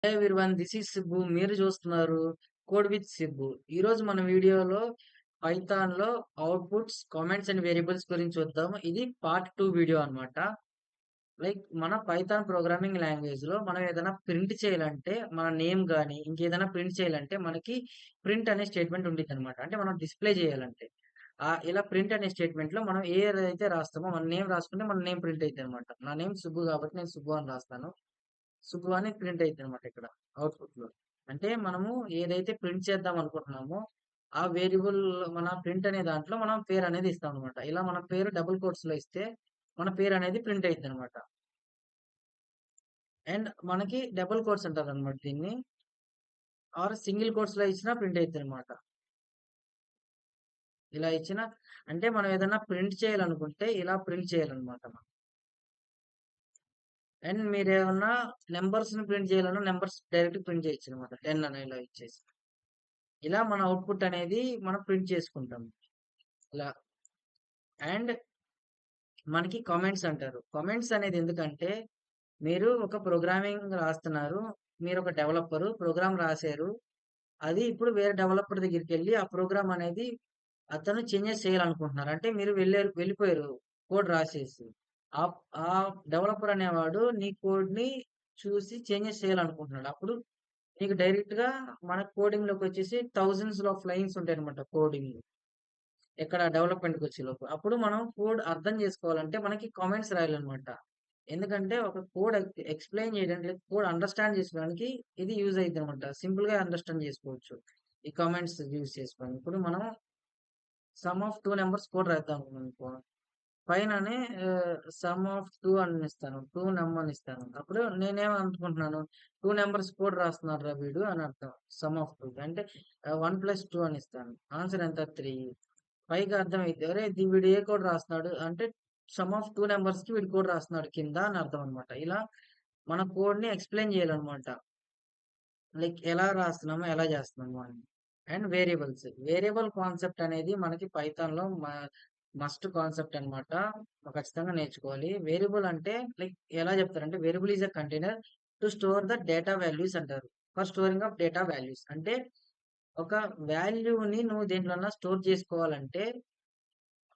Hey everyone, this is Sibbu. మీరు చూస్తున్నారు code with Sibbu. ఈరోజు మన వీడియోలో పైథాన్‌లో అవుట్‌పుట్స్, కామెంట్స్ అండ్ వేరియబుల్స్ గురించి చూద్దాం. ఇది పార్ట్ 2 వీడియో అన్నమాట. లైక్ మన పైథాన్ ప్రోగ్రామింగ్ లాంగ్వేజ్‌లో మనం ఏదైనా ప్రింట్ చేయాలంటే మన నేమ్ గాని, ఇంకేదైనా ప్రింట్ చేయాలంటే మనకి ప్రింట్ అనే స్టేట్మెంట్ ఉండిద్దనమాట. అంటే మనం డిస్‌ప్లే చేయాలంటే. ఇలా ప్రింట్ అనే స్టేట్మెంట్‌లో మనం ఏదైతే రాస్తామో మన నేమ్ రాసుకుంటే మన నేమ్ ప్రింట్ అయిద్దనమాట. నా నేమ్ సుబ్బు కాబట్టి నేను సుబ్బు అని రాస్తాను. సుబ్బు అని ప్రింట్ అయిద్దనమాట ఇక్కడ అవుట్‌పుట్‌లో. అంటే మనము ఏదైతే ప్రింట్ చేద్దాం అనుకుంటున్నామో, ఆ వేరియబుల్ మన ప్రింట్ అనే దాంట్లో మనం పేరనేది ఇస్తామనమాట. ఇలా మన పేరు డబుల్ కోట్స్‌లో ఇస్తే, మన పేరనేది ప్రింట్ అయిద్దనమాట. అండ్ మనకి డబుల్ కోట్స్ అంటారనమాట దీన్ని. ఆర్ సింగిల్ కోట్స్‌లో ఇచ్చినా ప్రింట్ అయిద్దనమాట. ఇలా ఇచ్చినా అంటే మనం ఏదైనా ప్రింట్ చేయాలనుకుంటే ఇలా ప్రింట్ చేయాలనమాట మనం. అండ్ మీరేమన్నా నంబర్స్‌ని ప్రింట్ చేయాలన్నా నంబర్స్ డైరెక్ట్ ప్రింట్ చేయొచ్చనమాట. 10 అని ఇలా ఇచ్చేసి. ఇలా మన అవుట్‌పుట్ అనేది మనం ప్రింట్ చేసుకుంటాం. ఇలా అండ్ మనకి కామెంట్స్ అంటారు. కామెంట్స్ అనేది ఎందుకంటే, మీరు ఒక ప్రోగ్రామింగ్ రాస్తున్నారు. మీరొక డెవలపరు. ప్రోగ్రామ్ రాసారు. అది ఇప్పుడు వేరే డెవలపర్ దగ్గరికెళ్లి ఆ ప్రోగ్రామ్ అనేది అతను చేంజెస్ చేయాలనుకుంటున్నారు. అంటే మీరు వెళ్ళిపోయారు కోడ్ రాసేసి. ఆప్ ఆ డెవలపర్ అనేవాడు నీ కోడ్‌ని చూసి చేంజెస్ చేయాలనుకుంటున్నాడు. అప్పుడు నీకు డైరెక్ట్‌గా మన కోడింగ్‌లోకొచ్చేసి థౌసండ్స్ ఆఫ్ లైన్స్ ఉంటాయన్నమాట కోడింగ్. ఎక్కడ డెవలప్‌మెంట్‌కొచ్చేలోపు. అప్పుడు మనం కోడ్ అర్థం చేసుకోవాలంటే మనకి కామెంట్స్ రాయాలన్నమాట. ఎందుకంటే ఒక కోడ్ ఎక్స్‌ప్లెయిన్ చేయడానికి లేదా కోడ్ అండర్‌స్టాండ్ చేసుకోవడానికి ఇది యూజ్ అయిద్దనమాట. సింపుల్‌గా అండర్‌స్టాండ్ చేసుకోవచ్చు. ఈ కామెంట్స్ యూజ్ చేసుకొని. ఇప్పుడు మనం సమ్ ఆఫ్ 2 నంబర్స్ కోడ్ రాద్దాం అనుకో. పైననే సమ్ ఆఫ్ 2 అని ఇస్తాను. 2 నమ్ అని ఇస్తాను. అప్పుడు నేనేమనుకుంటున్నాను 2 నంబర్స్ కోడ్ రాస్తున్నాడురా వీడు అని అర్థం. సమ్ ఆఫ్ 2 అంటే 1 + 2 అని ఇస్తాను. ఆన్సర్ ఎంత 3. పైకి అర్థమైద్ది. అరే! వీడు ఏ కోడ్ రాస్తున్నాడు అంటే సమ్ ఆఫ్ 2 నంబర్స్‌కి వీడు కోడ్ రాస్తున్నాడు కింద అని అర్థం అన్నమాట. ఇలా మన కోడ్‌ని ఎక్స్‌ప్లెయిన్ చేయాలన్నమాట. లైక్ ఎలా రాస్తున్నామో, ఎలా చేస్తున్నామో అని. And variables. వేరియబుల్ కాన్సెప్ట్ అనేది మనకి పైథాన్‌లో మస్ట్ కాన్సెప్ట్ అన్నమాట. ఖచ్చితంగా నేర్చుకోవాలి. వేరియబుల్ అంటే లైక్ ఎలా చెప్తారంటే variable is a container to store the data values అంటారు. For storing of data values. అంటే ఒక వాల్యూని నువ్వు దేంట్లోన్నా స్టోర్ చేసుకోవాలంటే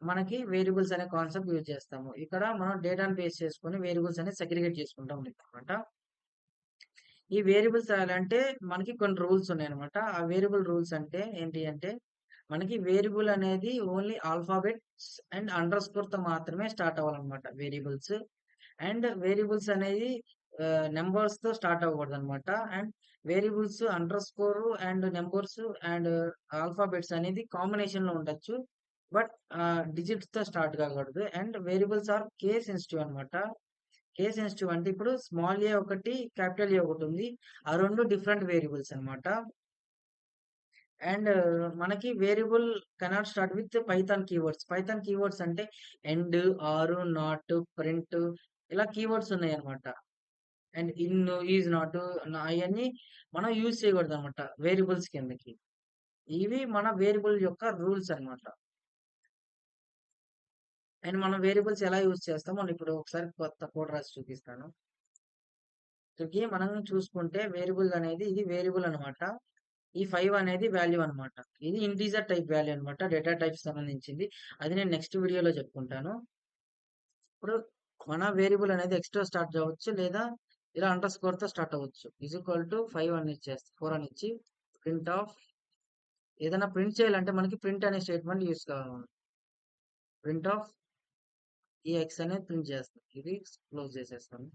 మనకి వేరియబుల్స్ అనే కాన్సెప్ట్ యూజ్ చేస్తాము. ఇక్కడ మనం డేటాను బేస్ చేసుకొని వేరియబుల్స్ అనేది సెగ్రిగేట్ చేసుకుంటా ఉంటామన్నమాట. ఈ వేరియబుల్స్ రాయాలంటే మనకి కొన్ని రూల్స్ ఉన్నాయన్నమాట. ఆ వేరియబుల్ రూల్స్ అంటే ఏంటి అంటే, మనకి వేరియబుల్ అనేది ఓన్లీ ఆల్ఫాబెట్స్ అండ్ అండర్ స్కోర్‌తో మాత్రమే స్టార్ట్ అవ్వాలన్నమాట వేరియబుల్స్. అండ్ వేరియబుల్స్ అనేది నంబర్స్‌తో స్టార్ట్ అవ్వకూడదన్నమాట. And variables underscore and numbers and alphabets అనేది కాంబినేషన్‌లో ఉండొచ్చు. బట్ డిజిట్స్‌తో స్టార్ట్ కాకూడదు. And variables are case sensitive అన్నమాట. కేస్ సెన్సిటివ్ అంటే ఇప్పుడు స్మాల్ ఏ ఒకటి, క్యాపిటల్ ఏ ఒకటుంది. ఆ 2 డిఫరెంట్ వేరియబుల్స్ అన్నమాట. అండ్ మనకి variable cannot start with Python keywords. Python keywords అంటే ఎండ్, ఆర్, నాట్, ప్రింట్ ఇలా కీవర్డ్స్ ఉన్నాయన్నమాట. అండ్ ఇన్, ఈజ్ నాట్ అయన్నీ మనం యూజ్ చేయకూడదన్నమాట వేరియబుల్స్ కిందకి. ఇవి మన వేరియబుల్ యొక్క రూల్స్ అన్నమాట. అండ్ మనం వేరియబుల్స్ ఎలా యూజ్ చేస్తాం మనం ఇప్పుడు ఒకసారి కొత్త కోడ్ రాసి చూపిస్తాను. ఇక్కడికి మనం చూసుకుంటే వేరియబుల్ అనేది ఇది వేరియబుల్ అన్నమాట. ఈ 5 అనేది వాల్యూ అన్నమాట. ఇది ఇంటిజర్ టైప్ వాల్యూ అన్నమాట. డేటా టైప్స్ సంబంధించింది. అది నేను నెక్స్ట్ వీడియోలో చెప్పుకుంటాను. ఇప్పుడు మన వేరియబుల్ అనేది ఎక్స్‌తో స్టార్ట్ అవ్వచ్చు లేదా ఇలా అండర్ స్కోర్‌తో స్టార్ట్ అవ్వచ్చు. ఈజ్ ఈక్వల్ టు 5 అని ఇచ్చేస్తే 4 అని ఇచ్చి ప్రింట్ ఆఫ్ ఏదైనా ప్రింట్ చేయాలంటే మనకి ప్రింట్ అనే స్టేట్మెంట్ యూజ్ కావాలి మనం. ప్రింట్ ఆఫ్ ఈ ఎక్స్ అనేది ప్రింట్ చేస్తాం. ఇది క్లోజ్ చేసేస్తాను.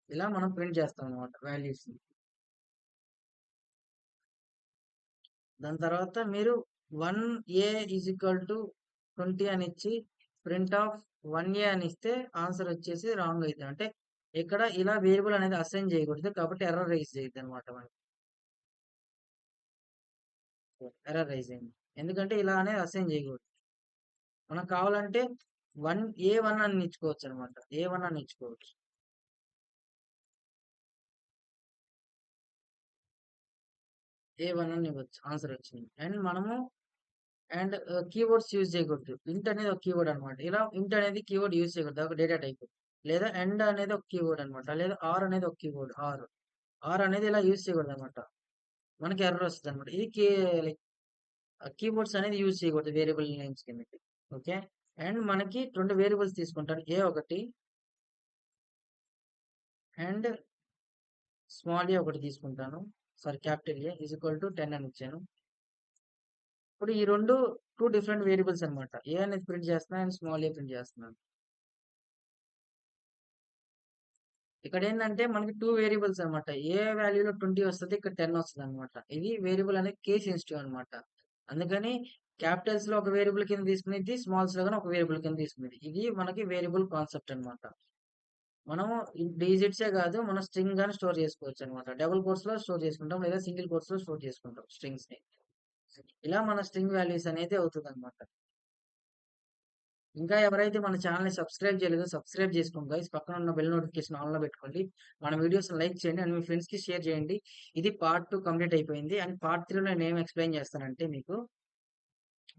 ఇలా మనం ప్రింట్ చేస్తాం అన్నమాట వాల్యూస్‌ని. దాని తర్వాత మీరు 1 ఈజ్ ఈక్వల్ టు 20 అని ఇచ్చి ప్రింట్ ఆఫ్ 1 అని ఇస్తే ఆన్సర్ వచ్చేసి రాంగ్ అయితే అంటే ఇక్కడ ఇలా వేరియబుల్ అనేది అసైన్ చేయకూడదు కాబట్టి ఎర్రర్ రైజ్ చేయొద్దు అనమాట మనకి. ఎర్రర్ రైజ్ అయింది ఎందుకంటే ఇలా అనేది అసైన్ చేయకూడదు. మనకు కావాలంటే వన్ అని ఇచ్చుకోవచ్చు అనమాట. ఏ1 అని ఇచ్చుకోవచ్చు. ఏ1 అని ఇవ్వచ్చు ఆన్సర్ వచ్చింది. అండ్ మనము అండ్ కీవర్డ్స్ యూజ్ చేయకూడదు. ఇంట్ అనేది ఒక కీవర్డ్ అనమాట. ఇలా ఇంట్ అనేది కీవర్డ్ యూజ్ చేయకూడదు ఒక డేటా టైప్. లేదా ఎండ్ అనేది ఒక కీవర్డ్ అనమాట. లేదా ఆర్ అనేది ఒక కీవర్డ్ ఆర్. ఆర్ అనేది ఇలా యూజ్ చేయకూడదనమాట. మనకి ఎర్రర్ వస్తదనమాట. ఇది లైక్ కీవర్డ్స్ అనేది యూజ్ చేయకూడదు వేరియబుల్ నేమ్స్ కిందకి. ఓకే. అండ్ మనకి 2 వేరియబుల్స్ తీసుకుంటాను. ఏ ఒకటి అండ్ స్మాల్ ఏ ఒకటి తీసుకుంటాను. Sorry capital A is equal to 10 అని ఇచ్చాను. ఇప్పుడు ఈ 2 డిఫరెంట్ వేరియబుల్స్ అనమాట. ఏ అనేది ప్రింట్ చేస్తున్నాను అండ్ స్మాల్ ఏ ప్రింట్ చేస్తున్నాను. ఇక్కడ ఏంటంటే మనకి 2 వేరియబుల్స్ అనమాట. ఏ వాల్యూలో 20 వస్తది. ఇక్కడ 10 వస్తదనమాట. ఇది వేరియబుల్ అనేది కేస్ సెన్సిటివ్ అనమాట. అందుకని క్యాపిటల్స్ లో ఒక వేరియబుల్ కింద తీసుకునేది, స్మాల్స్ లో గాని ఒక వేరియబుల్ కింద తీసుకునేది. ఇది మనకి వేరియబుల్ కాన్సెప్ట్ అనమాట. మనం డిజిట్సే కాదు, మనం స్ట్రింగ్ గాని స్టోర్ చేసుకోవచ్చు అనమాట. డబుల్ కోట్స్ లో స్టోర్ చేసుకుంటాం, లేదా సింగిల్ కోట్స్ లో స్టోర్ చేసుకుంటాం స్ట్రింగ్స్ ని. ఇలా మన స్ట్రింగ్ వాల్యూస్ అనేది అవుతుంది అనమాట. ఇంకా ఎవరైతే మన ఛానల్‌ని సబ్స్క్రైబ్ చేయలేదో సబ్స్క్రైబ్ చేసుకోండి గైస్. పక్కన ఉన్న బెల్ నోటిఫికేషన్ ఆన్‌లో పెట్టుకోండి. మన వీడియోస్‌ని లైక్ చేయండి అండ్ మీ ఫ్రెండ్స్‌కి షేర్ చేయండి. ఇది పార్ట్ 2 కంప్లీట్ అయిపోయింది. అండ్ పార్ట్ 3లో నేనేం ఎక్స్‌ప్లెయిన్ చేస్తానంటే మీకు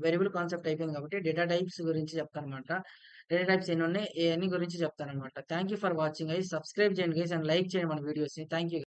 వేరియబుల్ కాన్సెప్ట్ అయిపోయింది కాబట్టి డేటా టైప్స్ గురించి చెప్తానన్నమాట. డేటా టైప్స్ ఎన్నున్నాయి, ఇయన్నీ గురించి చెప్తానన్నమాట. Thank you for watching guys. Subscribe చేయండి గైస్ అండ్ లైక్ చేయండి మన వీడియోస్‌ని. Thank you.